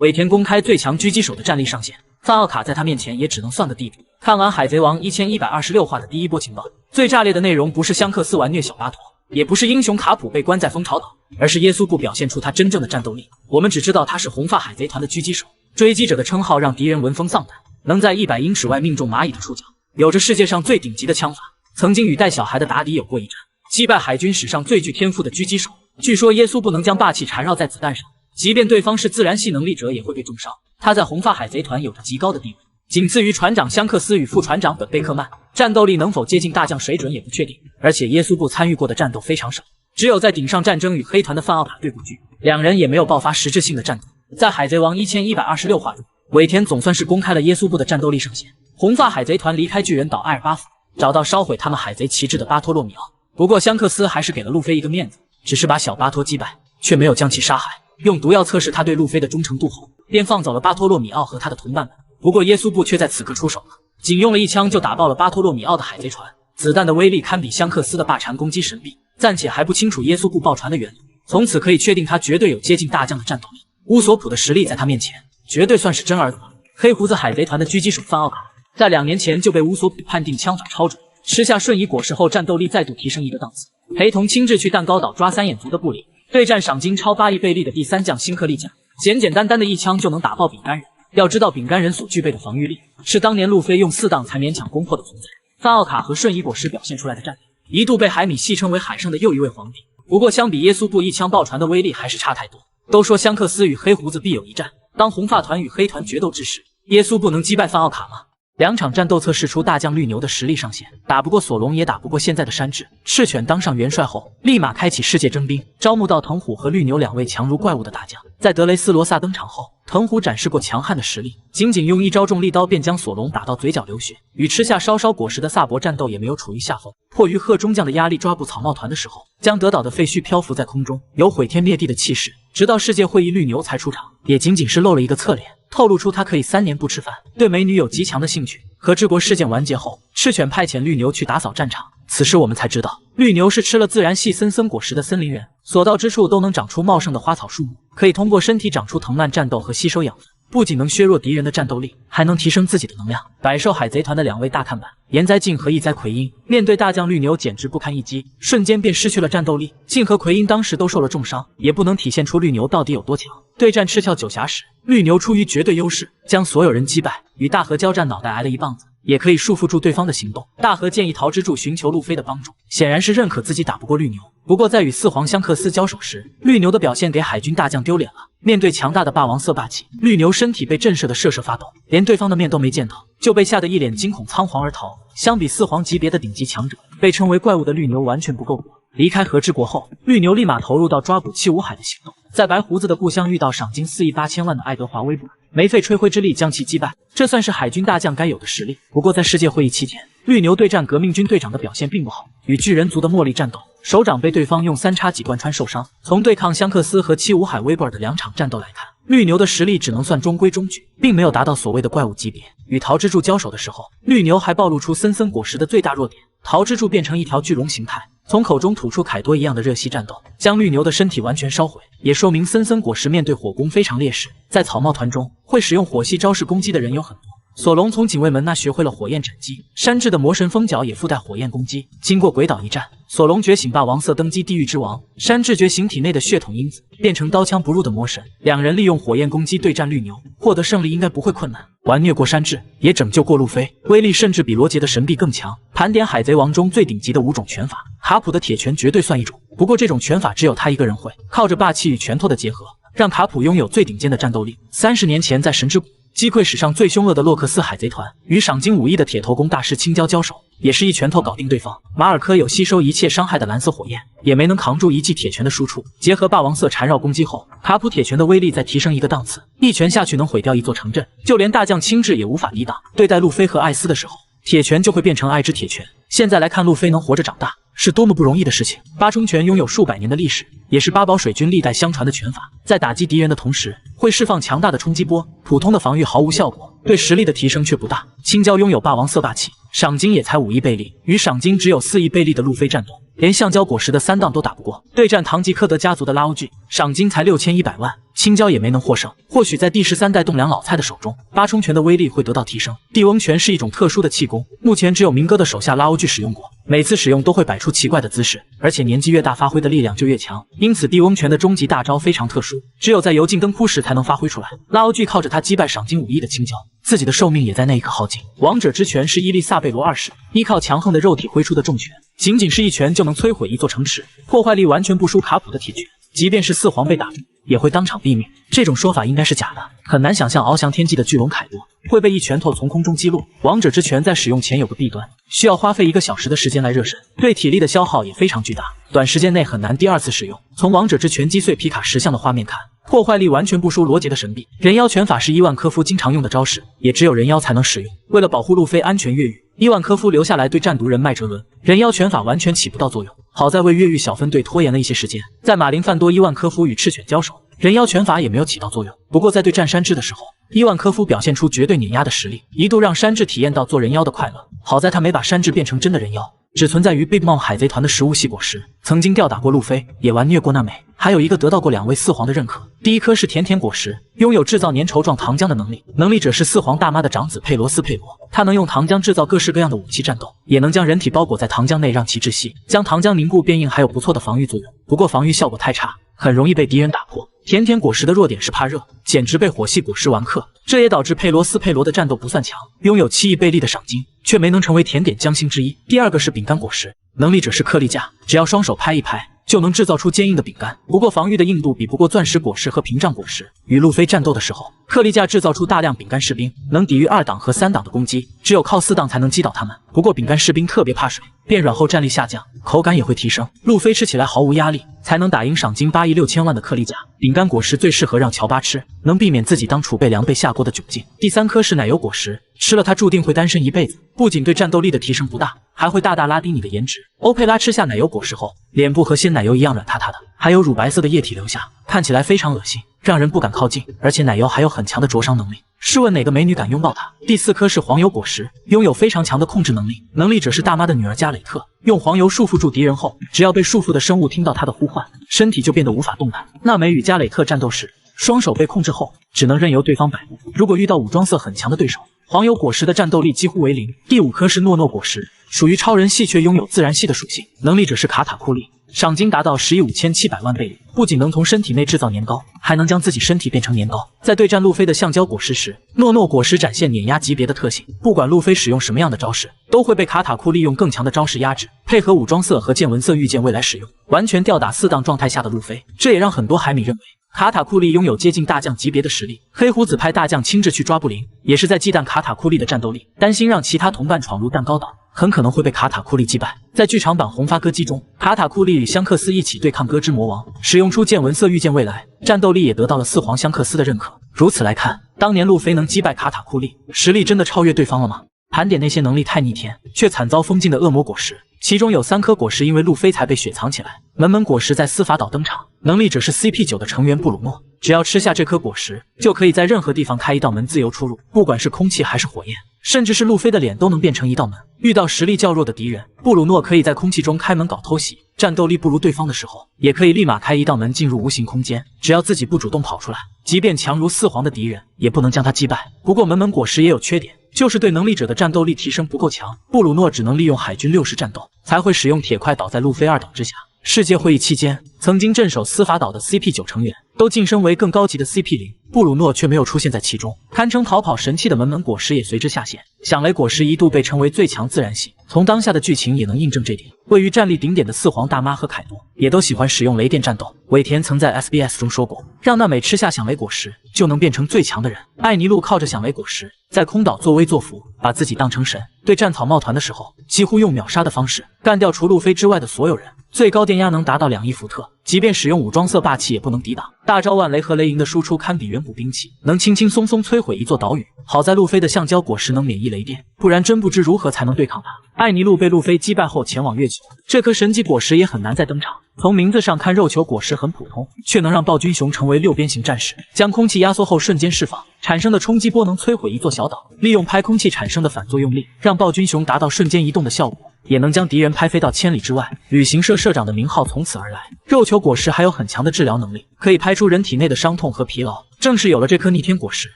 尾田公开最强狙击手的战力上限，范奥卡在他面前也只能算个地步。看完《海贼王》1126话的第一波情报，最炸裂的内容不是香克斯玩虐小巴托，也不是英雄卡普被关在蜂巢岛，而是耶稣布表现出他真正的战斗力。我们只知道他是红发海贼团的狙击手，追击者的称号让敌人闻风丧胆，能在100英尺外命中蚂蚁的触角，有着世界上最顶级的枪法，曾经与带小孩的达迪有过一战，击败海军史上最具天赋的狙击手。据说耶稣布能将霸气缠绕在子弹上，即便对方是自然系能力者也会被重伤。他在红发海贼团有着极高的地位，仅次于船长香克斯与副船长本贝克曼，战斗力能否接近大将水准也不确定。而且耶稣布参与过的战斗非常少，只有在顶上战争与黑团的范奥卡对过局，两人也没有爆发实质性的战斗。在海贼王1126话中，尾田总算是公开了耶稣布的战斗力上限。红发海贼团离开巨人岛艾尔巴福，找到烧毁他们海贼旗帜的巴托洛米奥。不过香克斯还是给了路飞一个面子，只是把小巴托击败，却没有将其杀害。用毒药测试他对路飞的忠诚度后，便放走了巴托洛米奥和他的同伴们。不过耶稣布却在此刻出手了，仅用了一枪就打爆了巴托洛米奥的海贼船，子弹的威力堪比香克斯的霸禅攻击神臂。暂且还不清楚耶稣布爆船的原理，从此可以确定他绝对有接近大将的战斗力。乌索普的实力在他面前绝对算是真儿子了。黑胡子海贼团的狙击手范奥卡，在2年前就被乌索普判定枪法超准，吃下瞬移果实后战斗力再度提升一个档次，陪同亲自去蛋糕岛抓三眼族的布里，对战赏金超8亿贝利的第3将辛克利将，简简单单的一枪就能打爆饼干人。要知道饼干人所具备的防御力，是当年路飞用4档才勉强攻破的存在。范奥卡和瞬移果实表现出来的战力，一度被海米戏称为海上的又一位皇帝。不过相比耶稣布一枪爆船的威力还是差太多。都说香克斯与黑胡子必有一战，当红发团与黑团决斗之时，耶稣布能击败范奥卡吗？2场战斗测试出大将绿牛的实力上限，打不过索隆也打不过现在的山治。赤犬当上元帅后，立马开启世界征兵，招募到藤虎和绿牛2位强如怪物的大将。在德雷斯罗萨登场后，藤虎展示过强悍的实力，仅仅用一招重力刀便将索隆打到嘴角流血。与吃下烧烧果实的萨博战斗也没有处于下风，迫于贺中将的压力抓捕草帽团的时候，将德岛的废墟漂浮在空中，有毁天灭地的气势。直到世界会议绿牛才出场，也仅仅是露了一个侧脸，透露出他可以3年不吃饭，对美女有极强的兴趣。和治国事件完结后，赤犬派遣绿牛去打扫战场，此时我们才知道，绿牛是吃了自然系森森果实的森林人，所到之处都能长出茂盛的花草树木，可以通过身体长出藤蔓战斗和吸收养分，不仅能削弱敌人的战斗力，还能提升自己的能量。百兽海贼团的2位大看板岩哉进和一哉奎因，面对大将绿牛简直不堪一击，瞬间便失去了战斗力。进和奎因当时都受了重伤，也不能体现出绿牛到底有多强。对战赤鞘九侠时，绿牛出于绝对优势，将所有人击败，与大和交战脑袋挨了一棒子，也可以束缚住对方的行动。大和建议桃之助寻求路飞的帮助，显然是认可自己打不过绿牛。不过在与4皇香克斯交手时，绿牛的表现给海军大将丢脸了。面对强大的霸王色霸气，绿牛身体被震慑的瑟瑟发抖，连对方的面都没见到，就被吓得一脸惊恐仓皇而逃。相比4皇级别的顶级强者，被称为怪物的绿牛完全不够格。离开和之国后，绿牛立马投入到抓捕七武海的行动，在白胡子的故乡遇到赏金4亿8千万的爱德华威布，没费吹灰之力将其击败，这算是海军大将该有的实力。不过在世界会议期间，绿牛对战革命军队长的表现并不好，与巨人族的茉莉战斗，首长被对方用3叉戟贯穿受伤。从对抗香克斯和七武海威布尔的2场战斗来看，绿牛的实力只能算中规中矩，并没有达到所谓的怪物级别。与桃之助交手的时候，绿牛还暴露出森森果实的最大弱点，桃之助变成一条巨龙形态，从口中吐出凯多一样的热息战斗，将绿牛的身体完全烧毁，也说明森森果实面对火攻非常劣势。在草帽团中，会使用火系招式攻击的人有很多，索隆从警卫门那学会了火焰斩击，山治的魔神风脚也附带火焰攻击。经过鬼岛一战，索隆觉醒霸王色登基地狱之王，山治觉醒体内的血统因子，变成刀枪不入的魔神。2人利用火焰攻击对战绿牛，获得胜利应该不会困难。玩虐过山治，也拯救过路飞，威力甚至比罗杰的神臂更强。盘点海贼王中最顶级的5种拳法，卡普的铁拳绝对算一种，不过这种拳法只有他一个人会，靠着霸气与拳头的结合，让卡普拥有最顶尖的战斗力。30年前在神之谷击溃史上最凶恶的洛克斯海贼团，与赏金5亿的铁头功大师青椒交手，也是一拳头搞定对方。马尔科有吸收一切伤害的蓝色火焰，也没能扛住一记铁拳的输出。结合霸王色缠绕攻击后，卡普铁拳的威力再提升一个档次，一拳下去能毁掉一座城镇，就连大将青雉也无法抵挡。对待路飞和艾斯的时候，铁拳就会变成爱之铁拳。现在来看路飞能活着长大，是多么不容易的事情。八冲拳拥有数百年的历史，也是八宝水军历代相传的拳法，在打击敌人的同时，会释放强大的冲击波，普通的防御毫无效果，对实力的提升却不大。青椒拥有霸王色霸气，赏金也才5亿贝利，与赏金只有4亿贝利的路飞战斗，连橡胶果实的3档都打不过。对战唐吉诃德家族的拉欧巨，赏金才6100万，青椒也没能获胜。或许在第13代栋梁老蔡的手中，八冲拳的威力会得到提升。帝翁拳是一种特殊的气功，目前只有明哥的手下拉欧巨使用过，每次使用都会摆出奇怪的姿势，而且年纪越大发挥的力量就越强，因此帝翁拳的终极大招非常特殊，只有在油尽灯枯时才能发挥出来。拉欧巨靠着他击败赏金5亿的青椒，自己的寿命也在那一刻耗尽。王者之拳是伊丽莎贝罗2世依靠强横的肉体挥出的重拳，仅仅是一拳就能摧毁一座城池，破坏力完全不输卡普的铁拳，即便是4皇被打中也会当场毙命。这种说法应该是假的，很难想象翱翔天际的巨龙凯多会被一拳头从空中击落。王者之拳在使用前有个弊端，需要花费1个小时的时间来热身，对体力的消耗也非常巨大，短时间内很难第2次使用。从王者之拳击碎皮卡石像的画面看，破坏力完全不输罗杰的神臂。人妖拳法是伊万科夫经常用的招式，也只有人妖才能使用。为了保护路飞安全越狱，伊万科夫留下来对战毒人麦哲伦，人妖拳法完全起不到作用。好在为越狱小分队拖延了一些时间，在马林范多伊万科夫与赤犬交手，人妖拳法也没有起到作用。不过在对战山治的时候，伊万科夫表现出绝对碾压的实力，一度让山治体验到做人妖的快乐。好在他没把山治变成真的人妖，只存在于 Big Mom 海贼团的食物系果实，曾经吊打过路飞，也玩虐过娜美，还有一个得到过2位4皇的认可。第一颗是甜甜果实，拥有制造粘稠状糖浆的能力，能力者是4皇大妈的长子佩罗斯佩罗，他能用糖浆制造各式各样的武器战斗，也能将人体包裹在糖浆内让其窒息，将糖浆凝固变硬，还有不错的防御作用。不过防御效果太差，很容易被敌人打破。甜甜果实的弱点是怕热，简直被火系果实完克，这也导致佩罗斯佩罗的战斗不算强，拥有7亿贝利的赏金，却没能成为甜点将星之一。第二个是饼干果实，能力者是克利架，只要双手拍一拍就能制造出坚硬的饼干，不过防御的硬度比不过钻石果实和屏障果实。与路飞战斗的时候，克利架制造出大量饼干士兵，能抵御2档和3档的攻击，只有靠4档才能击倒他们。不过饼干士兵特别怕水，变软后战力下降，口感也会提升，路飞吃起来毫无压力，才能打赢赏金8亿6千万的克利架。饼干果实最适合让乔巴吃，能避免自己当储备粮被下锅的窘境。第3颗是奶油果实，吃了它注定会单身一辈子，不仅对战斗力的提升不大，还会大大拉低你的颜值。欧佩拉吃下奶油果实后，脸部和鲜奶油一样软塌塌的，还有乳白色的液体流下，看起来非常恶心，让人不敢靠近，而且奶油还有很强的灼伤能力，试问哪个美女敢拥抱它？第4颗是黄油果实，拥有非常强的控制能力，能力者是大妈的女儿加蕾特，用黄油束缚住敌人后，只要被束缚的生物听到她的呼唤，身体就变得无法动弹。娜美与加蕾特战斗时，双手被控制后，只能任由对方摆布，如果遇到武装色很强的对手，黄油果实的战斗力几乎为0。第5颗是诺诺果实，属于超人系却拥有自然系的属性，能力者是卡塔库利，赏金达到10亿5700万贝利，不仅能从身体内制造年糕，还能将自己身体变成年糕。在对战路飞的橡胶果实时，诺诺果实展现碾压级别的特性，不管路飞使用什么样的招式，都会被卡塔库利用更强的招式压制，配合武装色和见闻色御剑未来使用，完全吊打4档状态下的路飞。这也让很多海迷认为卡塔库利拥有接近大将级别的实力。黑胡子派大将亲自去抓布林，也是在忌惮卡塔库利的战斗力，担心让其他同伴闯入蛋糕岛，很可能会被卡塔库利击败。在剧场版红发歌姬中，卡塔库利与香克斯一起对抗歌之魔王，使用出见闻色御剑未来，战斗力也得到了4皇香克斯的认可。如此来看，当年路飞能击败卡塔库利，实力真的超越对方了吗？盘点那些能力太逆天却惨遭封禁的恶魔果实，其中有3颗果实因为路飞才被雪藏起来。门果实在司法岛登场，能力者是 CP9 的成员布鲁诺，只要吃下这颗果实，就可以在任何地方开一道门自由出入，不管是空气还是火焰，甚至是路飞的脸都能变成一道门。遇到实力较弱的敌人，布鲁诺可以在空气中开门搞偷袭，战斗力不如对方的时候，也可以立马开一道门进入无形空间，只要自己不主动跑出来，即便强如4皇的敌人也不能将他击败。不过门果实也有缺点，就是对能力者的战斗力提升不够强，布鲁诺只能利用海军60战斗，才会使用铁块倒在路飞2档之下。世界会议期间，曾经镇守司法岛的 CP9 成员都晋升为更高级的 CP0，布鲁诺却没有出现在其中，堪称逃跑神器的门果实也随之下线。响雷果实一度被称为最强自然系，从当下的剧情也能印证这点。位于战力顶点的4皇大妈和凯多也都喜欢使用雷电战斗。尾田曾在 SBS 中说过，让娜美吃下响雷果实就能变成最强的人。艾尼路靠着响雷果实在空岛作威作福，把自己当成神，对战草帽团的时候几乎用秒杀的方式干掉除路飞之外的所有人，最高电压能达到2亿伏特，即便使用武装色霸气也不能抵挡。大招万雷和雷银的输出堪比远古兵器，能轻轻松松摧毁一座岛屿。好在路飞的橡胶果实能免疫雷电，不然真不知如何才能对抗他。艾尼路被路飞击败后前往月球，这颗神级果实也很难再登场。从名字上看，肉球果实很普通，却能让暴君熊成为六边形战士，将空气压缩后瞬间释放，产生的冲击波能摧毁一座小岛。利用拍空气产生的反作用力，让暴君熊达到瞬间移动的效果，也能将敌人拍飞到千里之外。旅行社社长的名号从此而来。肉球果实还有很强的治疗能力，可以拍出人体内的伤痛和疲劳。正是有了这颗逆天果实，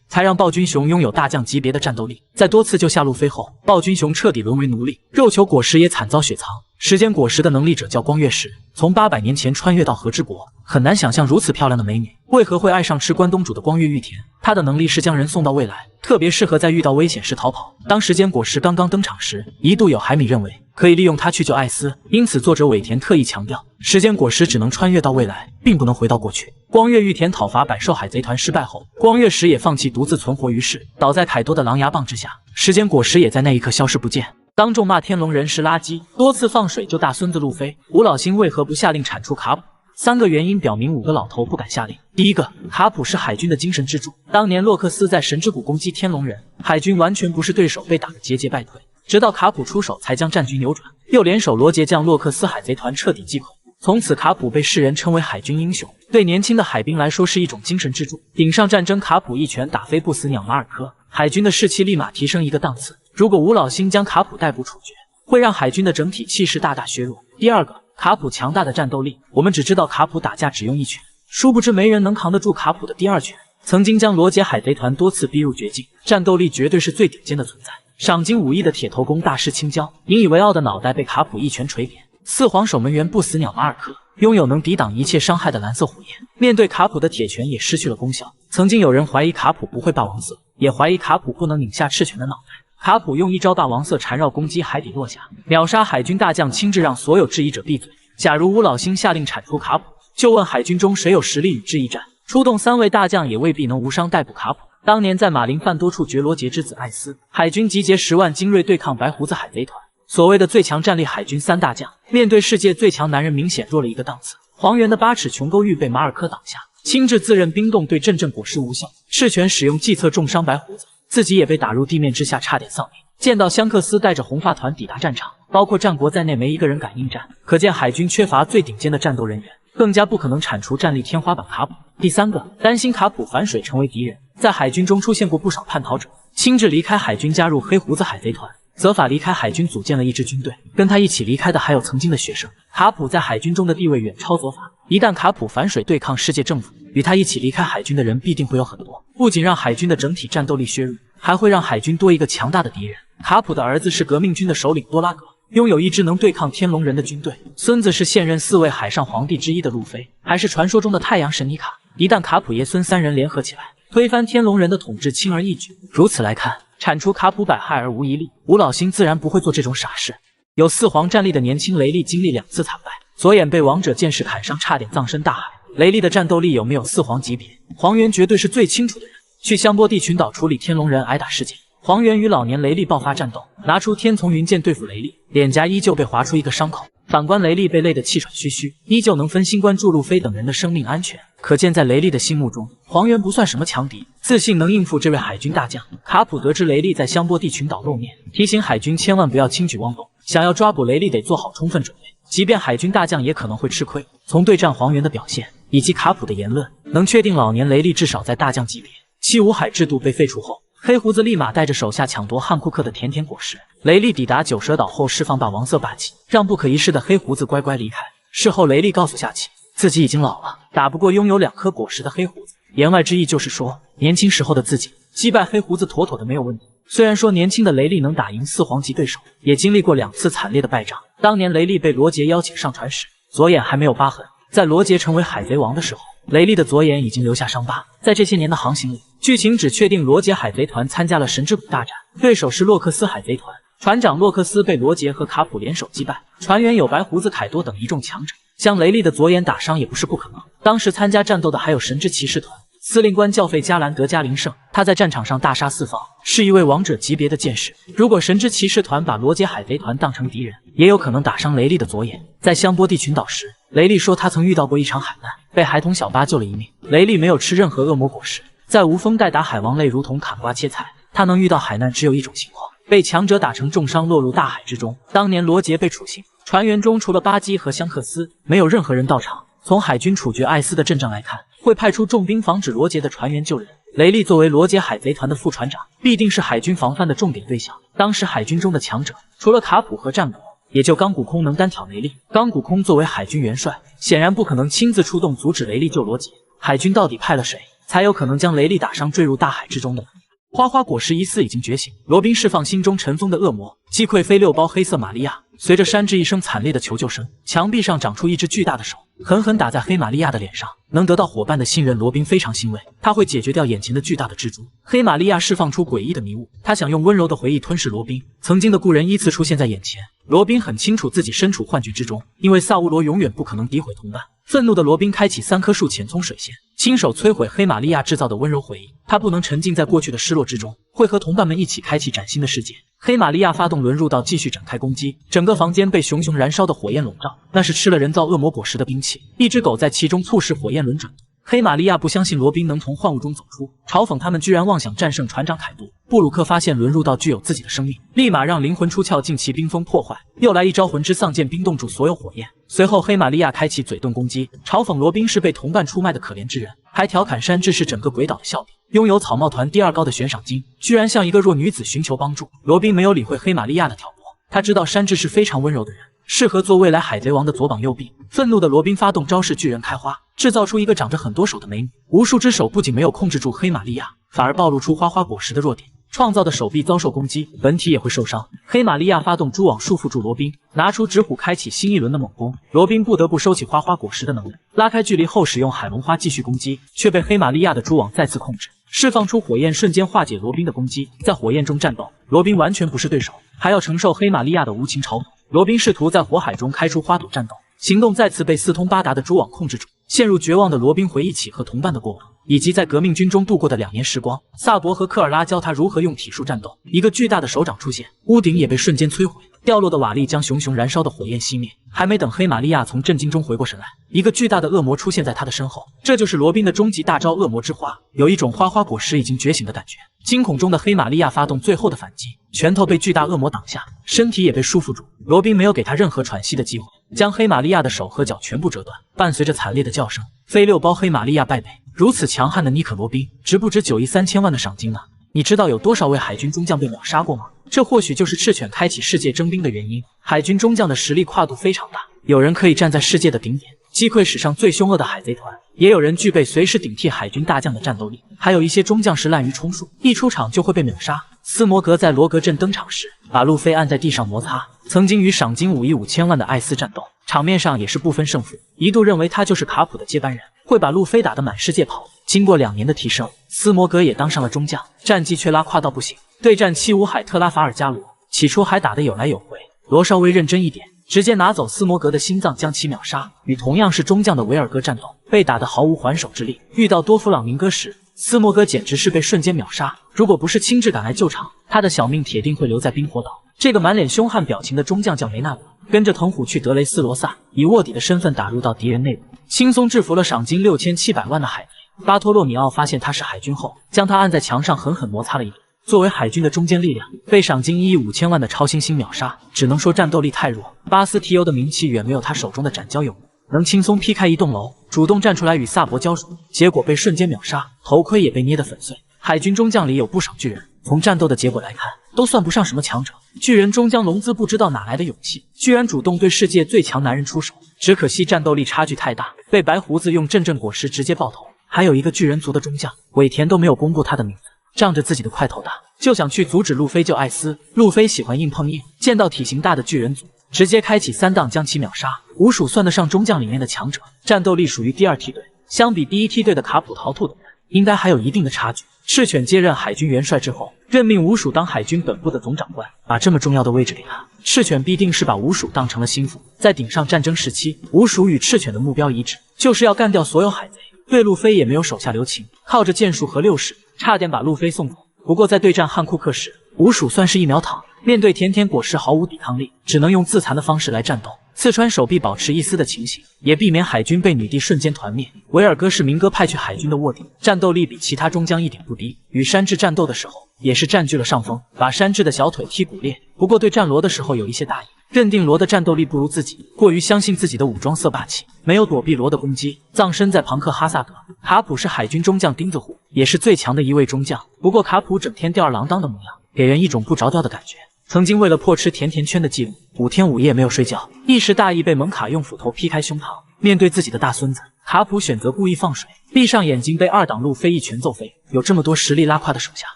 才让暴君熊拥有大将级别的战斗力。在多次救下路飞后，暴君熊彻底沦为奴隶，肉球果实也惨遭雪藏。时间果实的能力者叫光月石，从800年前穿越到和之国，很难想象如此漂亮的美女为何会爱上吃关东煮的光月玉田。她的能力是将人送到未来，特别适合在遇到危险时逃跑。当时间果实刚刚登场时，一度有海米认为可以利用它去救艾斯，因此作者尾田特意强调，时间果实只能穿越到未来，并不能回到过去。光月玉田讨伐百兽海贼团失败后，光月石也放弃独自存活于世，倒在凯多的狼牙棒之下。时间果实也在那一刻消失不见。当众骂天龙人是垃圾，多次放水救大孙子路飞，吴老星为何不下令铲除卡普？3个原因表明5个老头不敢下令。第一个，卡普是海军的精神支柱。当年洛克斯在神之谷攻击天龙人，海军完全不是对手，被打得节节败退，直到卡普出手才将战局扭转，又联手罗杰将洛克斯海贼团彻底击溃。从此卡普被世人称为海军英雄，对年轻的海兵来说是一种精神支柱。顶上战争，卡普一拳打飞不死鸟马尔科，海军的士气立马提升一个档次。如果吴老星将卡普逮捕处决，会让海军的整体气势大大削弱。第二个，卡普强大的战斗力，我们只知道卡普打架只用一拳，殊不知没人能扛得住卡普的第二拳。曾经将罗杰海贼团多次逼入绝境，战斗力绝对是最顶尖的存在。赏金5亿的铁头功大师青椒，引以为傲的脑袋被卡普一拳锤扁。四皇守门员不死鸟马尔科，拥有能抵挡一切伤害的蓝色火焰，面对卡普的铁拳也失去了功效。曾经有人怀疑卡普不会霸王色，也怀疑卡普不能拧下赤犬的脑袋。卡普用一招霸王色缠绕攻击海底落下，秒杀海军大将，亲自让所有质疑者闭嘴。假如吴老星下令铲除卡普，就问海军中谁有实力与之一战，出动3位大将也未必能无伤逮捕卡普。当年在马林饭多处绝罗杰之子艾斯，海军集结10万精锐对抗白胡子海贼团。所谓的最强战力海军3大将，面对世界最强男人明显弱了一个档次。黄猿的8尺琼勾玉被马尔科挡下，亲自自认冰冻对阵果实无效，赤犬使用计策重伤白胡子，自己也被打入地面之下，差点丧命。见到香克斯带着红发团抵达战场，包括战国在内没一个人敢应战，可见海军缺乏最顶尖的战斗人员，更加不可能铲除战力天花板卡普。第三个，担心卡普反水成为敌人，在海军中出现过不少叛逃者，亲自离开海军加入黑胡子海贼团。泽法离开海军组建了一支军队，跟他一起离开的还有曾经的学生。卡普在海军中的地位远超泽法，一旦卡普反水对抗世界政府，与他一起离开海军的人必定会有很多，不仅让海军的整体战斗力削弱，还会让海军多一个强大的敌人。卡普的儿子是革命军的首领多拉格，拥有一支能对抗天龙人的军队，孙子是现任4位海上皇帝之一的路飞，还是传说中的太阳神尼卡。一旦卡普爷孙3人联合起来，推翻天龙人的统治，轻而易举。如此来看，铲除卡普百害而无一利，吴老星自然不会做这种傻事。有4皇战力的年轻雷利经历2次惨败，左眼被王者剑士砍伤，差点葬身大海。雷利的战斗力有没有4皇级别？黄猿绝对是最清楚的人。去香波地群岛处理天龙人挨打事件，黄猿与老年雷利爆发战斗，拿出天丛云剑对付雷利，脸颊依旧被划出一个伤口。反观雷利被累得气喘吁吁，依旧能分心关注路飞等人的生命安全。可见在雷利的心目中，黄猿不算什么强敌，自信能应付这位海军大将。卡普得知雷利在香波地群岛露面，提醒海军千万不要轻举妄动，想要抓捕雷利得做好充分准备，即便海军大将也可能会吃亏。从对战黄猿的表现以及卡普的言论，能确定老年雷利至少在大将级别。七武海制度被废除后，黑胡子立马带着手下抢夺汉库克的甜甜果实。雷利抵达九蛇岛后释放霸王色霸气，让不可一世的黑胡子乖乖离开。事后雷利告诉夏琪，自己已经老了，打不过拥有2颗果实的黑胡子。言外之意就是说，年轻时候的自己击败黑胡子妥妥的没有问题。虽然说年轻的雷利能打赢4皇级对手，也经历过2次惨烈的败仗。当年雷利被罗杰邀请上船时，左眼还没有疤痕，在罗杰成为海贼王的时候，雷利的左眼已经留下伤疤。在这些年的航行里，剧情只确定罗杰海贼团参加了神之谷大战，对手是洛克斯海贼团，船长洛克斯被罗杰和卡普联手击败，船员有白胡子凯多等一众强者，将雷利的左眼打伤也不是不可能。当时参加战斗的还有神之骑士团司令官教费加兰德加林圣，他在战场上大杀4方，是一位王者级别的剑士。如果神之骑士团把罗杰海贼团当成敌人，也有可能打伤雷利的左眼。在香波地群岛时，雷利说他曾遇到过一场海难，被孩童小巴救了一命。雷利没有吃任何恶魔果实，在无风带打海王类如同砍瓜切菜，他能遇到海难只有一种情况，被强者打成重伤，落入大海之中。当年罗杰被处刑，船员中除了巴基和香克斯，没有任何人到场。从海军处决艾斯的阵仗来看，会派出重兵防止罗杰的船员救人。雷利作为罗杰海贼团的副船长，必定是海军防范的重点对象。当时海军中的强者，除了卡普和战国，也就钢骨空能单挑雷利。钢骨空作为海军元帅，显然不可能亲自出动阻止雷利救罗杰。海军到底派了谁，才有可能将雷利打伤坠入大海之中的呢？花花果实疑似已经觉醒，罗宾释放心中尘封的恶魔，击溃飞6包黑色玛利亚。随着山治一声惨烈的求救声，墙壁上长出一只巨大的手，狠狠打在黑玛利亚的脸上。能得到伙伴的信任，罗宾非常欣慰，他会解决掉眼前的巨大的蜘蛛。黑玛利亚释放出诡异的迷雾，他想用温柔的回忆吞噬罗宾。曾经的故人依次出现在眼前，罗宾很清楚自己身处幻觉之中，因为萨乌罗永远不可能诋毁同伴。愤怒的罗宾开启3棵树浅葱水线，亲手摧毁黑玛利亚制造的温柔回忆。他不能沉浸在过去的失落之中，会和同伴们一起开启崭新的世界。黑玛利亚发动轮入道，继续展开攻击。整个房间被熊熊燃烧的火焰笼罩，那是吃了人造恶魔果实的兵器。一只狗在其中促使火焰轮转。黑玛利亚不相信罗宾能从幻雾中走出，嘲讽他们居然妄想战胜船长凯杜。布鲁克发现轮入道具有自己的生命，立马让灵魂出窍，进其冰封破坏。又来一招魂之丧剑，冰冻住所有火焰。随后黑玛利亚开启嘴遁攻击，嘲讽罗宾是被同伴出卖的可怜之人，还调侃山治是整个鬼岛的笑柄。拥有草帽团第2高的悬赏金，居然向一个弱女子寻求帮助。罗宾没有理会黑玛利亚的挑拨，他知道山治是非常温柔的人，适合做未来海贼王的左膀右臂。愤怒的罗宾发动招式巨人开花，制造出一个长着很多手的美女。无数只手不仅没有控制住黑玛利亚，反而暴露出花花果实的弱点。创造的手臂遭受攻击，本体也会受伤。黑玛利亚发动蛛网束缚住罗宾，拿出纸虎开启新一轮的猛攻。罗宾不得不收起花花果实的能力，拉开距离后使用海龙花继续攻击，却被黑玛利亚的蛛网再次控制。释放出火焰，瞬间化解罗宾的攻击。在火焰中战斗，罗宾完全不是对手，还要承受黑玛利亚的无情嘲讽。罗宾试图在火海中开出花朵战斗，行动再次被四通八达的蛛网控制住。陷入绝望的罗宾回忆起和同伴的过往，以及在革命军中度过的2年时光。萨博和科尔拉教他如何用体术战斗。一个巨大的手掌出现，屋顶也被瞬间摧毁，掉落的瓦砾将熊熊燃烧的火焰熄灭。还没等黑玛利亚从震惊中回过神来，一个巨大的恶魔出现在他的身后。这就是罗宾的终极大招恶魔之花，有一种花花果实已经觉醒的感觉。惊恐中的黑玛利亚发动最后的反击，拳头被巨大恶魔挡下，身体也被束缚住。罗宾没有给他任何喘息的机会，将黑玛利亚的手和脚全部折断，伴随着惨烈的叫声，飞6包黑玛利亚败北。如此强悍的尼可罗宾，值不值9亿3000万的赏金呢？你知道有多少位海军中将被秒杀过吗？这或许就是赤犬开启世界征兵的原因。海军中将的实力跨度非常大，有人可以站在世界的顶点，击溃史上最凶恶的海贼团，也有人具备随时顶替海军大将的战斗力，还有一些中将是滥竽充数，一出场就会被秒杀。斯摩格在罗格镇登场时，把路飞按在地上摩擦。曾经与赏金5亿5千万的艾斯战斗，场面上也是不分胜负，一度认为他就是卡普的接班人，会把路飞打得满世界跑。经过2年的提升，斯摩格也当上了中将，战绩却拉胯到不行。对战七武海特拉法尔加罗，起初还打得有来有回，罗稍微认真一点，直接拿走斯摩格的心脏将其秒杀。与同样是中将的维尔戈战斗，被打得毫无还手之力。遇到多弗朗明哥时，斯摩格简直是被瞬间秒杀，如果不是亲自赶来救场，他的小命铁定会留在冰火岛。这个满脸凶悍表情的中将叫梅纳罗，跟着藤虎去德雷斯罗萨，以卧底的身份打入到敌人内部，轻松制服了赏金6700万的海贼。巴托洛米奥发现他是海军后，将他按在墙上狠狠摩擦了一顿。作为海军的中坚力量，被赏金1亿5千万的超新星秒杀，只能说战斗力太弱。巴斯提欧的名气远没有他手中的斩蛟有魔，能轻松劈开一栋楼，主动站出来与萨博交手，结果被瞬间秒杀，头盔也被捏得粉碎。海军中将里有不少巨人，从战斗的结果来看，都算不上什么强者。巨人中将龙兹不知道哪来的勇气，居然主动对世界最强男人出手，只可惜战斗力差距太大，被白胡子用阵阵果实直接爆头。还有一个巨人族的中将，尾田都没有公布他的名字，仗着自己的块头大，就想去阻止路飞救艾斯。路飞喜欢硬碰硬，见到体型大的巨人族，直接开启3档将其秒杀。无属算得上中将里面的强者，战斗力属于第2梯队，相比第1梯队的卡普、陶兔等人，应该还有一定的差距。赤犬接任海军元帅之后，任命吴蜀当海军本部的总长官，把这么重要的位置给他，赤犬必定是把吴蜀当成了心腹。在顶上战争时期，吴蜀与赤犬的目标一致，就是要干掉所有海贼。对路飞也没有手下留情，靠着剑术和六式，差点把路飞送走。不过在对战汉库克时，吴蜀算是一秒躺，面对甜甜果实毫无抵抗力，只能用自残的方式来战斗，刺穿手臂保持一丝的情形，也避免海军被女帝瞬间团灭。维尔戈是明哥派去海军的卧底，战斗力比其他中将一点不低。与山治战斗的时候，也是占据了上风，把山治的小腿踢骨裂。不过对战罗的时候有一些大意，认定罗的战斗力不如自己，过于相信自己的武装色霸气，没有躲避罗的攻击，葬身在庞克哈萨德。卡普是海军中将钉子户，也是最强的一位中将。不过卡普整天吊儿郎当的模样，给人一种不着调的感觉。曾经为了破吃甜甜圈的记录，5天5夜没有睡觉，一时大意被蒙卡用斧头劈开胸膛。面对自己的大孙子，卡普选择故意放水，闭上眼睛被二档路飞一拳揍飞。有这么多实力拉胯的手下，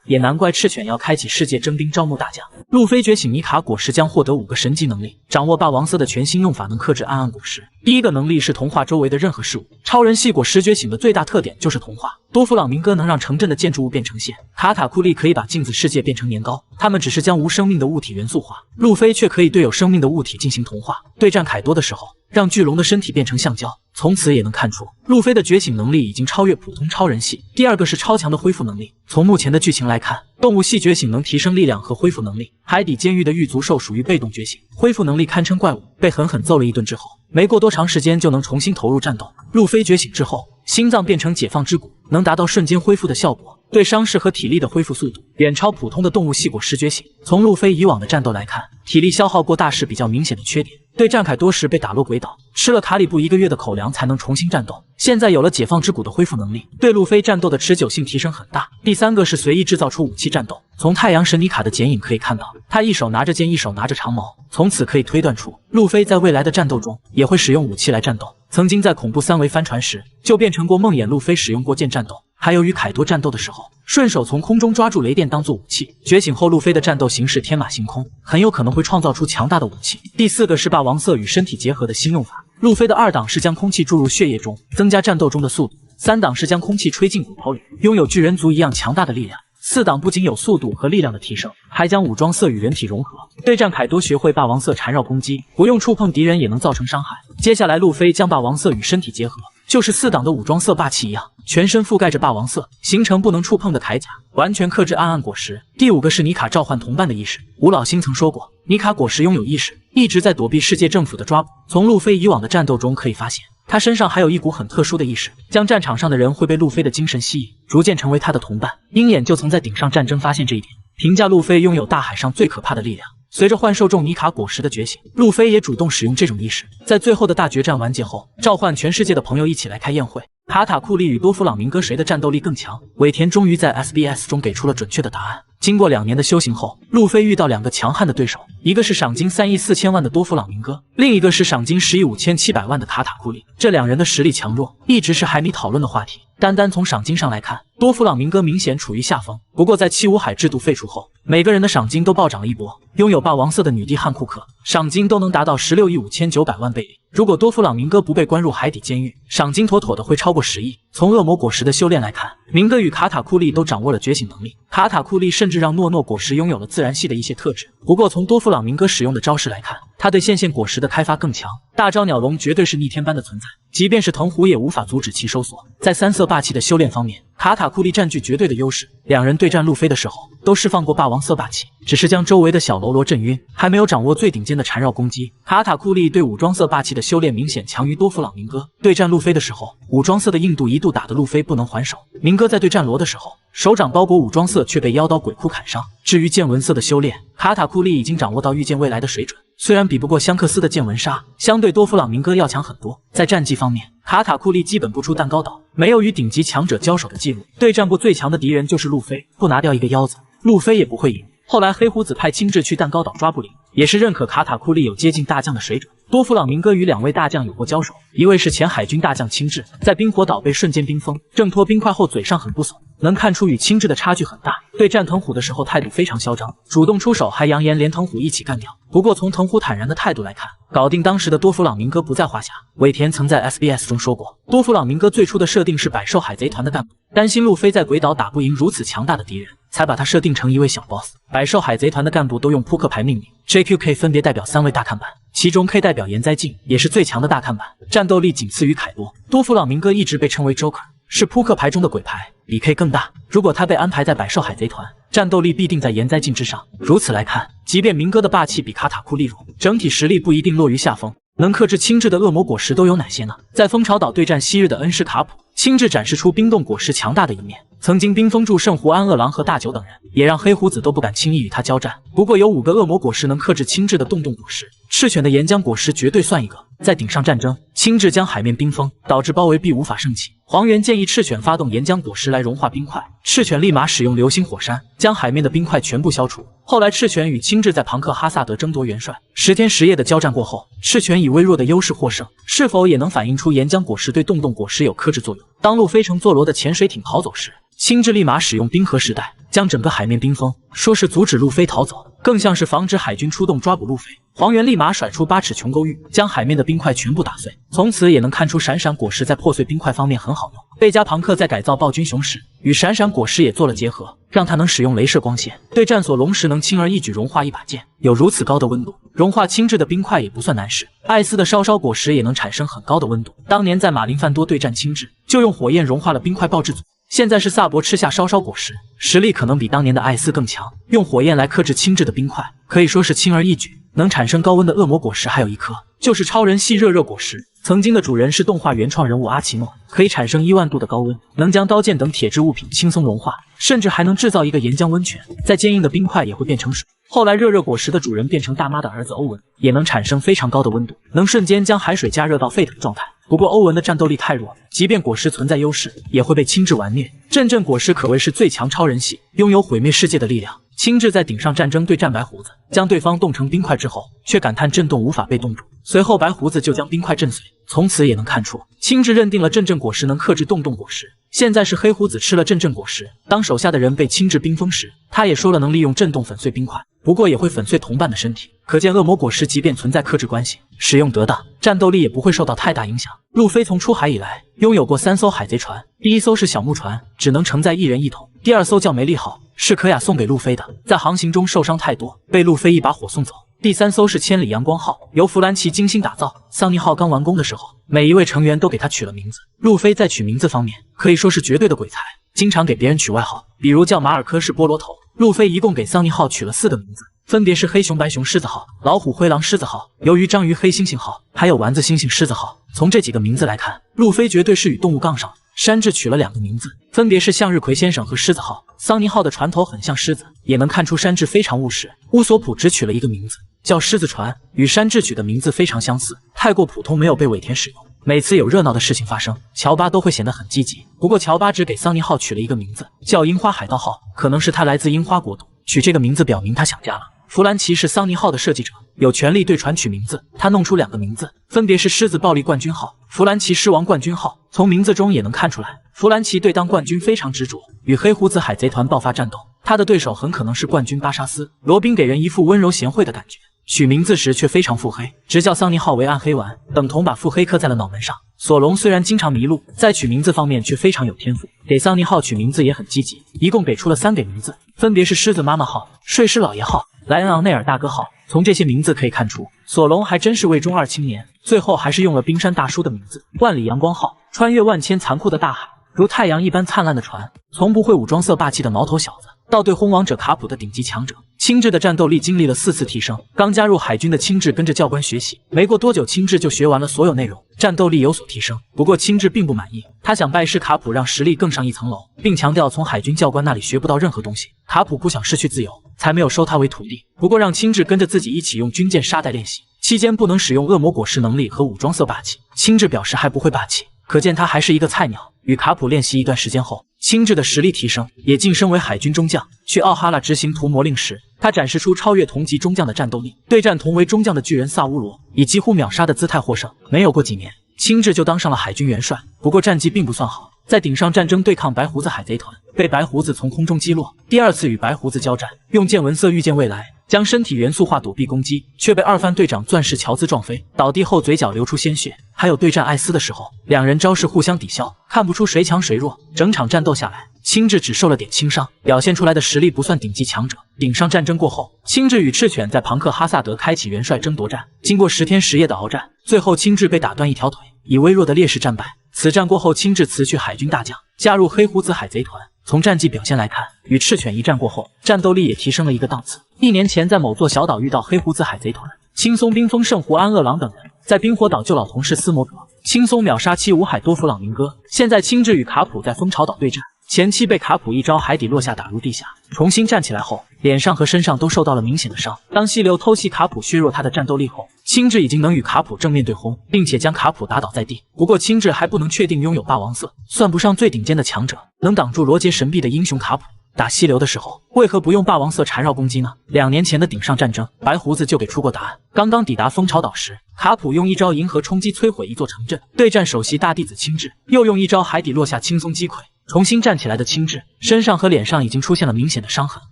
也难怪赤犬要开启世界征兵招募大将。路飞觉醒尼卡果实将获得5个神级能力，掌握霸王色的全新用法，能克制暗暗果实。第一个能力是同化周围的任何事物。超人系果实觉醒的最大特点就是同化。多弗朗明哥能让城镇的建筑物变成线，卡塔库利可以把镜子世界变成年糕，他们只是将无生命的物体元素化，路飞却可以对有生命的物体进行同化。对战凯多的时候，让巨龙的身体变成橡胶。从此也能看出，路飞的觉醒能力已经超越普通超人系。第二个是超强的恢复能力。从目前的剧情来看，动物系觉醒能提升力量和恢复能力。海底监狱的狱卒兽属于被动觉醒，恢复能力堪称怪物，被狠狠揍了一顿之后，没过多长时间就能重新投入战斗。路飞觉醒之后，心脏变成解放之骨，能达到瞬间恢复的效果，对伤势和体力的恢复速度远超普通的动物系果实觉醒。从路飞以往的战斗来看，体力消耗过大是比较明显的缺点。对战凯多时被打落鬼岛，吃了卡里布1个月的口粮才能重新战斗。现在有了解放之骨的恢复能力，对路飞战斗的持久性提升很大。第三个是随意制造出武器战斗。从太阳神尼卡的剪影可以看到，他一手拿着剑，一手拿着长矛，从此可以推断出路飞在未来的战斗中也会使用武器来战斗。曾经在恐怖3维帆船时就变成过梦魇，路飞使用过剑战斗，还有与凯多战斗的时候，顺手从空中抓住雷电当做武器。觉醒后，路飞的战斗形式天马行空，很有可能会创造出强大的武器。第四个是霸王色与身体结合的新用法。路飞的2档是将空气注入血液中，增加战斗中的速度；3档是将空气吹进骨头里，拥有巨人族一样强大的力量；4档不仅有速度和力量的提升，还将武装色与人体融合。对战凯多学会霸王色缠绕攻击，不用触碰敌人也能造成伤害。接下来路飞将霸王色与身体结合，就是4档的武装色霸气一样，全身覆盖着霸王色，形成不能触碰的铠甲，完全克制暗暗果实。第5个是尼卡召唤同伴的意识。吴老星曾说过，尼卡果实拥有意识，一直在躲避世界政府的抓捕。从路飞以往的战斗中可以发现，他身上还有一股很特殊的意识，将战场上的人会被路飞的精神吸引，逐渐成为他的同伴。鹰眼就曾在顶上战争发现这一点，评价路飞拥有大海上最可怕的力量。随着幻兽众尼卡果实的觉醒，路飞也主动使用这种意识。在最后的大决战完结后，召唤全世界的朋友一起来开宴会。卡塔库利与多弗朗明哥谁的战斗力更强？尾田终于在 SBS 中给出了准确的答案。经过2年的修行后，路飞遇到2个强悍的对手，一个是赏金3亿4千万的多弗朗明哥，另一个是赏金10亿5700万的卡塔库利。这2人的实力强弱一直是海迷讨论的话题。单单从赏金上来看，多弗朗明哥明显处于下风。不过在七武海制度废除后，每个人的赏金都暴涨了一波。拥有霸王色的女帝汉库克，赏金都能达到16亿5900万倍率。如果多弗朗明哥不被关入海底监狱，赏金妥妥的会超过10亿。从恶魔果实的修炼来看，明哥与卡塔库利都掌握了觉醒能力，卡塔库利甚至让诺诺果实拥有了自然系的一些特质。不过从多弗朗明哥使用的招式来看，他对线线果实的开发更强。大招鸟龙绝对是逆天般的存在，即便是藤壶也无法阻止其收缩。在3色霸气的修炼方面，卡塔库利占据绝对的优势。2人对战路飞的时候，都释放过霸王色霸气，只是将周围的小喽啰震晕，还没有掌握最顶尖的缠绕攻击。卡塔库利对武装色霸气的修炼明显强于多弗朗明哥。对战路飞的时候，武装色的硬度一度打得路飞不能还手。明哥在对战罗的时候，手掌包裹武装色却被妖刀鬼哭砍伤。至于剑纹色的修炼，卡塔库利已经掌握到预见未来的水准，虽然比不过香克斯的剑纹杀，相对多弗朗明哥要强很多。在战绩方面，卡塔库利基本不出蛋糕岛，没有与顶级强者交手的记录。对战过最强的敌人就是路飞，不拿掉一个腰子，路飞也不会赢。后来黑胡子派亲自去蛋糕岛抓布林，也是认可卡塔库利有接近大将的水准。多弗朗明哥与2位大将有过交手，一位是前海军大将亲至，在冰火岛被瞬间冰封，挣脱冰块后嘴上很不怂，能看出与亲至的差距很大。对战藤虎的时候态度非常嚣张，主动出手，还扬言连藤虎一起干掉。不过从藤虎坦然的态度来看，搞定当时的多弗朗明哥不在话下。尾田曾在 SBS 中说过，多弗朗明哥最初的设定是百兽海贼团的干部，担心路飞在鬼岛打不赢如此强大的敌人，才把他设定成一位小 boss。百兽海贼团的干部都用扑克牌命名， JQK 分别代表3位大看板，其中 K 代表岩灾镜，也是最强的大看板，战斗力仅次于凯多。多弗朗明哥一直被称为 Joker， 是扑克牌中的鬼牌，比 K 更大。如果他被安排在百兽海贼团，战斗力必定在岩灾镜之上。如此来看，即便明哥的霸气比卡塔库利弱，整体实力不一定落于下风。能克制轻质的恶魔果实都有哪些呢？在蜂巢岛对战昔日的恩师卡普，亲自展示出冰冻果实强大的一面。曾经兵锋住圣胡安恶狼和大九等人，也让黑胡子都不敢轻易与他交战。不过有5个恶魔果实能克制青雉的洞洞果实，赤犬的岩浆果实绝对算一个。在顶上战争，青雉将海面冰封，导致包围必无法升起。黄猿建议赤犬发动岩浆果实来融化冰块，赤犬立马使用流星火山，将海面的冰块全部消除。后来赤犬与青雉在庞克哈萨德争夺元帅，10天10夜的交战过后，赤犬以微弱的优势获胜，是否也能反映出岩浆果实对洞洞果实有克制作用？当路飞乘佐罗的潜水艇逃走时，青雉立马使用冰河时代将整个海面冰封，说是阻止路飞逃走，更像是防止海军出动抓捕路飞。黄猿立马甩出8尺琼勾玉，将海面的冰块全部打碎。从此也能看出闪闪果实在破碎冰块方面很好用。贝加庞克在改造暴君熊时，与闪闪果实也做了结合，让它能使用镭射光线对战索隆时能轻而易举融化一把剑。有如此高的温度，融化青雉的冰块也不算难事。艾斯的烧烧果实也能产生很高的温度，当年在马林范多对战青雉，就用火焰融化了冰块爆制组。现在是萨博吃下烧烧果实，实力可能比当年的艾斯更强，用火焰来克制青雉的冰块，可以说是轻而易举。能产生高温的恶魔果实还有一颗，就是超人系热果实。曾经的主人是动画原创人物阿奇诺，可以产生1万度的高温，能将刀剑等铁质物品轻松融化，甚至还能制造一个岩浆温泉，再坚硬的冰块也会变成水。后来热果实的主人变成大妈的儿子欧文，也能产生非常高的温度，能瞬间将海水加热到沸腾状态。不过欧文的战斗力太弱，即便果实存在优势，也会被青雉完虐。阵阵果实可谓是最强超人系，拥有毁灭世界的力量。青雉在顶上战争对战白胡子，将对方冻成冰块之后，却感叹震动无法被冻住。随后白胡子就将冰块震碎，从此也能看出青雉认定了阵阵果实能克制洞洞果实。现在是黑胡子吃了阵阵果实，当手下的人被青雉冰封时，他也说了能利用震动粉碎冰块，不过也会粉碎同伴的身体。可见恶魔果实即便存在克制关系，使用得当，战斗力也不会受到太大影响。路飞从出海以来，拥有过3艘海贼船，第1艘是小木船，只能承载1人1桶；第2艘叫梅利号，是可雅送给路飞的，在航行中受伤太多，被路飞一把火送走。第3艘是千里阳光号，由弗兰奇精心打造。桑尼号刚完工的时候，每一位成员都给他取了名字。路飞在取名字方面可以说是绝对的鬼才，经常给别人取外号，比如叫马尔科是菠萝头。路飞一共给桑尼号取了4个名字，分别是黑熊白熊狮子号、老虎灰狼狮子号、鱿鱼章鱼黑猩猩号，还有丸子猩猩狮子号。从这几个名字来看，路飞绝对是与动物杠上。山治取了2个名字，分别是向日葵先生和狮子号。桑尼号的船头很像狮子，也能看出山治非常务实。乌索普只取了1个名字，叫狮子船，与山治取的名字非常相似，太过普通，没有被尾田使用。每次有热闹的事情发生，乔巴都会显得很积极。不过乔巴只给桑尼号取了1个名字，叫樱花海盗号，可能是他来自樱花国度，取这个名字表明他想家了。弗兰奇是桑尼号的设计者，有权利对船取名字，他弄出2个名字，分别是狮子暴力冠军号、弗兰奇狮王冠军号。从名字中也能看出来，弗兰奇对当冠军非常执着，与黑胡子海贼团爆发战斗，他的对手很可能是冠军巴沙斯。罗宾给人一副温柔贤惠的感觉，取名字时却非常腹黑，直叫桑尼号为暗黑丸，等同把腹黑刻在了脑门上。索隆虽然经常迷路，在取名字方面却非常有天赋，给桑尼号取名字也很积极，一共给出了3个名字，分别是狮子妈妈号、睡狮老爷号、莱恩昂内尔大哥号。从这些名字可以看出，索隆还真是位中二青年，最后还是用了冰山大叔的名字万里阳光号。穿越万千残酷的大海，如太阳一般灿烂的船，从不会武装色霸气的毛头小子，到对轰王者卡普的顶级强者。青雉的战斗力经历了4次提升，刚加入海军的青雉跟着教官学习，没过多久青雉就学完了所有内容，战斗力有所提升。不过青雉并不满意，他想拜师卡普，让实力更上一层楼，并强调从海军教官那里学不到任何东西。卡普不想失去自由，才没有收他为徒弟。不过让青雉跟着自己一起用军舰沙袋练习，期间不能使用恶魔果实能力和武装色霸气。青雉表示还不会霸气，可见他还是一个菜鸟。与卡普练习一段时间后，青雉的实力提升，也晋升为海军中将。去奥哈拉执行屠魔令时，他展示出超越同级中将的战斗力，对战同为中将的巨人萨乌罗，以几乎秒杀的姿态获胜。没有过几年，青雉就当上了海军元帅，不过战绩并不算好。在顶上战争对抗白胡子海贼团，被白胡子从空中击落。第2次与白胡子交战，用见闻色预见未来，将身体元素化躲避攻击，却被2番队长钻石乔兹撞飞，倒地后嘴角流出鲜血。还有对战艾斯的时候，2人招式互相抵消，看不出谁强谁弱。整场战斗下来，青雉只受了点轻伤，表现出来的实力不算顶级强者。顶上战争过后，青雉与赤犬在庞克哈萨德开启元帅争夺战，经过10天10夜的鏖战，最后青雉被打断1条腿，以微弱的劣势战败。此战过后，青雉辞去海军大将，加入黑胡子海贼团。从战绩表现来看，与赤犬一战过后，战斗力也提升了1个档次。1年前在某座小岛遇到黑胡子海贼团，轻松冰封圣胡安恶狼等人，在冰火岛救老同事斯摩格，轻松秒杀七武海多弗朗明哥。现在青雉与卡普在蜂巢岛对战，前期被卡普一招海底落下打入地下，重新站起来后，脸上和身上都受到了明显的伤。当溪流偷袭卡普削弱他的战斗力后，青雉已经能与卡普正面对轰，并且将卡普打倒在地。不过青雉还不能确定拥有霸王色，算不上最顶尖的强者，能挡住罗杰神臂的英雄卡普。打溪流的时候，为何不用霸王色缠绕攻击呢？2年前的顶上战争，白胡子就给出过答案。刚刚抵达蜂巢岛时，卡普用一招银河冲击摧毁一座城镇，对战首席大弟子青雉，又用一招海底落下轻松击溃。重新站起来的青雉，身上和脸上已经出现了明显的伤痕。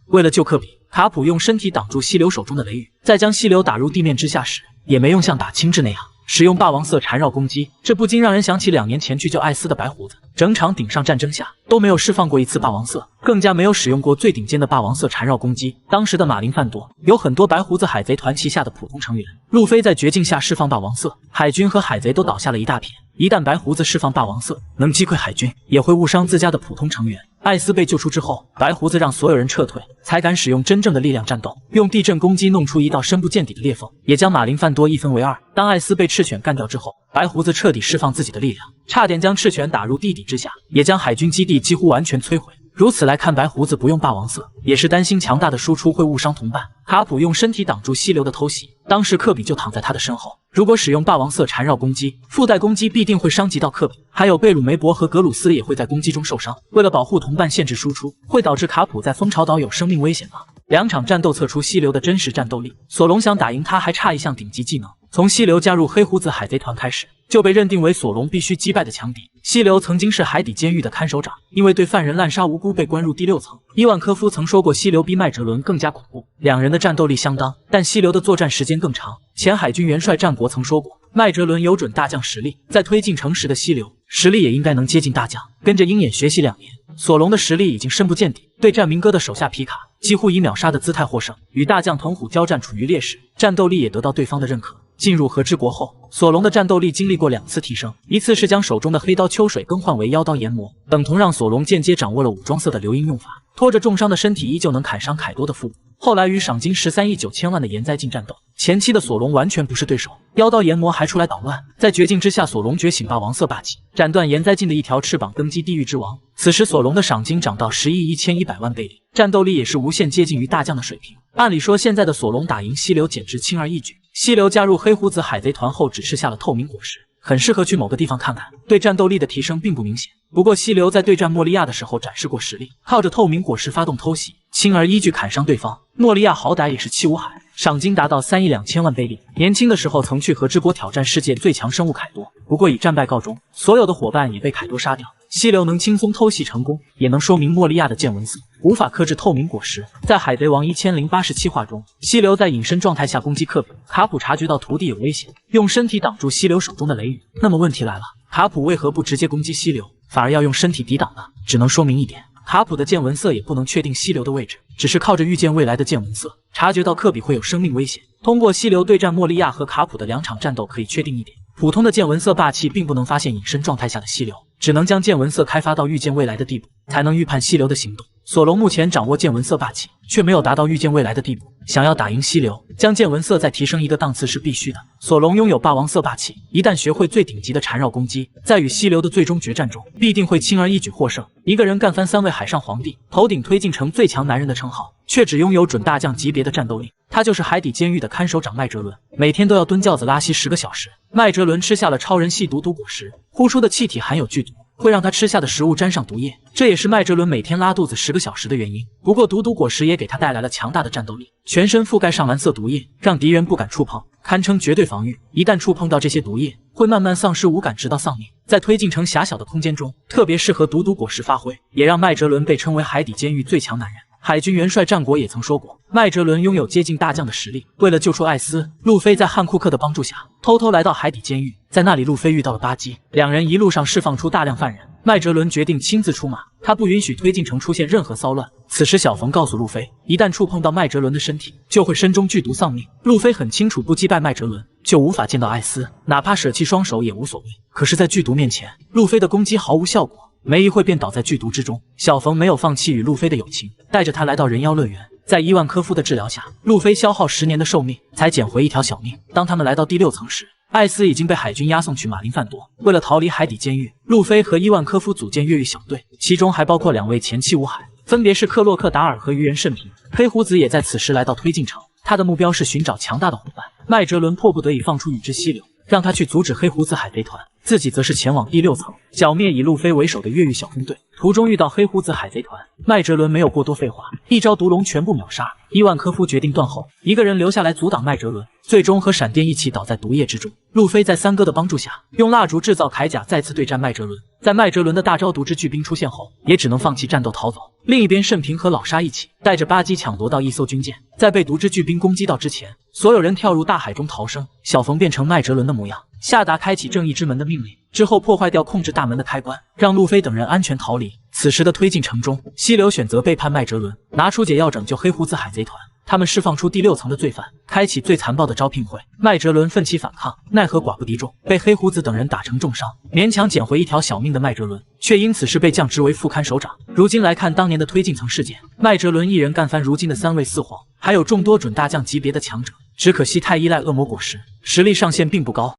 为了救科比，卡普用身体挡住溪流手中的雷雨，在将溪流打入地面之下时，也没用像打青雉那样使用霸王色缠绕攻击，这不禁让人想起2年前去救艾斯的白胡子。整场顶上战争下都没有释放过一次霸王色，更加没有使用过最顶尖的霸王色缠绕攻击。当时的马林范多有很多白胡子海贼团旗下的普通成员，路飞在绝境下释放霸王色，海军和海贼都倒下了一大片。一旦白胡子释放霸王色，能击溃海军，也会误伤自家的普通成员。艾斯被救出之后，白胡子让所有人撤退，才敢使用真正的力量战斗，用地震攻击弄出一道深不见底的裂缝，也将马林范多一分为二。当艾斯被赤犬干掉之后，白胡子彻底释放自己的力量，差点将赤犬打入地底之下，也将海军基地几乎完全摧毁。如此来看，白胡子不用霸王色，也是担心强大的输出会误伤同伴。卡普用身体挡住溪流的偷袭，当时科比就躺在他的身后。如果使用霸王色缠绕攻击，附带攻击必定会伤及到科比，还有贝鲁梅伯和格鲁斯也会在攻击中受伤。为了保护同伴限制输出，会导致卡普在蜂巢岛有生命危险吗？2场战斗测出溪流的真实战斗力，索隆想打赢他还差一项顶级技能。从溪流加入黑胡子海贼团开始，就被认定为索隆必须击败的强敌。溪流曾经是海底监狱的看守长，因为对犯人滥杀无辜被关入第6层。伊万科夫曾说过，溪流比麦哲伦更加恐怖，两人的战斗力相当，但溪流的作战时间更长。前海军元帅战国曾说过，麦哲伦有准大将实力，在推进城时的溪流实力也应该能接近大将。跟着鹰眼学习2年，索隆的实力已经深不见底，对战明哥的手下皮卡几乎以秒杀的姿态获胜，与大将藤虎交战处于劣势，战斗力也得到对方的认可。进入和之国后，索隆的战斗力经历过2次提升，一次是将手中的黑刀秋水更换为妖刀炎魔，等同让索隆间接掌握了武装色的流萤用法，拖着重伤的身体依旧能砍伤凯多的腹部。后来与赏金13亿9千万的岩灾镜战斗，前期的索隆完全不是对手，妖刀炎魔还出来捣乱。在绝境之下，索隆觉醒霸王色霸气，斩断岩灾镜的一条翅膀，登基地狱之王。此时索隆的赏金涨到10亿1100万贝里，战斗力也是无限接近于大将的水平。按理说现在的索隆打赢溪流简直轻而易举。溪流加入黑胡子海贼团后只吃下了透明果实，很适合去某个地方看看，对战斗力的提升并不明显。不过溪流在对战莫利亚的时候展示过实力，靠着透明果实发动偷袭，轻而易举砍伤对方。莫利亚好歹也是气无海，赏金达到3亿2千万贝利。年轻的时候曾去和之国挑战世界最强生物凯多，不过以战败告终，所有的伙伴也被凯多杀掉。溪流能轻松偷袭成功，也能说明莫利亚的见闻色无法克制透明果实。在海贼王1087话中，溪流在隐身状态下攻击科比，卡普察觉到徒弟有危险，用身体挡住溪流手中的雷雨。那么问题来了，卡普为何不直接攻击溪流，反而要用身体抵挡呢？只能说明一点，卡普的见闻色也不能确定溪流的位置，只是靠着预见未来的见闻色，察觉到科比会有生命危险。通过溪流对战莫利亚和卡普的2场战斗可以确定一点，普通的见闻色霸气并不能发现隐身状态下的溪流，只能将见闻色开发到预见未来的地步，才能预判溪流的行动。索隆目前掌握见闻色霸气，却没有达到预见未来的地步。想要打赢溪流，将见闻色再提升一个档次是必须的。索隆拥有霸王色霸气，一旦学会最顶级的缠绕攻击，在与溪流的最终决战中，必定会轻而易举获胜。一个人干翻3位海上皇帝，头顶推进成最强男人的称号，却只拥有准大将级别的战斗力。他就是海底监狱的看守长麦哲伦，每天都要蹲轿子拉稀10个小时。麦哲伦吃下了超人系毒果实，呼出的气体含有剧毒，会让他吃下的食物沾上毒液，这也是麦哲伦每天拉肚子10个小时的原因。不过毒果实也给他带来了强大的战斗力，全身覆盖上蓝色毒液，让敌人不敢触碰，堪称绝对防御。一旦触碰到这些毒液，会慢慢丧失五感，直到丧命。在推进成狭小的空间中，特别适合毒果实发挥，也让麦哲伦被称为海底监狱最强男人。海军元帅战国也曾说过，麦哲伦拥有接近大将的实力。为了救出艾斯，路飞在汉库克的帮助下偷偷来到海底监狱，在那里路飞遇到了巴基，两人一路上释放出大量犯人。麦哲伦决定亲自出马，他不允许推进城出现任何骚乱。此时小冯告诉路飞，一旦触碰到麦哲伦的身体，就会身中剧毒丧命。路飞很清楚，不击败麦哲伦就无法见到艾斯，哪怕舍弃双手也无所谓。可是在剧毒面前，路飞的攻击毫无效果，没一会便倒在剧毒之中。小冯没有放弃与路飞的友情，带着他来到人妖乐园。在伊万科夫的治疗下，路飞消耗10年的寿命才捡回一条小命。当他们来到第6层时，艾斯已经被海军押送去马林饭多。为了逃离海底监狱，路飞和伊万科夫组建越狱小队，其中还包括2位前妻五海，分别是克洛克达尔和鱼人甚平。黑胡子也在此时来到推进城，他的目标是寻找强大的伙伴。麦哲伦迫不得已放出与之溪流，让他去阻止黑胡子海贼团，自己则是前往第6层，剿灭以路飞为首的越狱小分队。途中遇到黑胡子海贼团，麦哲伦没有过多废话，一招毒龙全部秒杀。伊万科夫决定断后，一个人留下来阻挡麦哲伦，最终和闪电一起倒在毒液之中。路飞在三哥的帮助下，用蜡烛制造铠甲，再次对战麦哲伦。在麦哲伦的大招毒之巨兵出现后，也只能放弃战斗逃走。另一边，慎平和老沙一起带着巴基抢夺到一艘军舰，在被毒之巨兵攻击到之前，所有人跳入大海中逃生。小冯变成麦哲伦的模样，下达开启正义之门的命令，之后破坏掉控制大门的开关，让路飞等人安全逃离。此时的推进城中，溪流选择背叛麦哲伦，拿出解药拯救黑胡子海贼团。他们释放出第6层的罪犯，开启最残暴的招聘会。麦哲伦奋起反抗，奈何寡不敌众，被黑胡子等人打成重伤。勉强捡回一条小命的麦哲伦，却因此事被降职为副看守长。如今来看当年的推进层事件，麦哲伦一人干翻如今的3位4皇，还有众多准大将级别的强者。只可惜太依赖恶魔果实，实力上限并不高。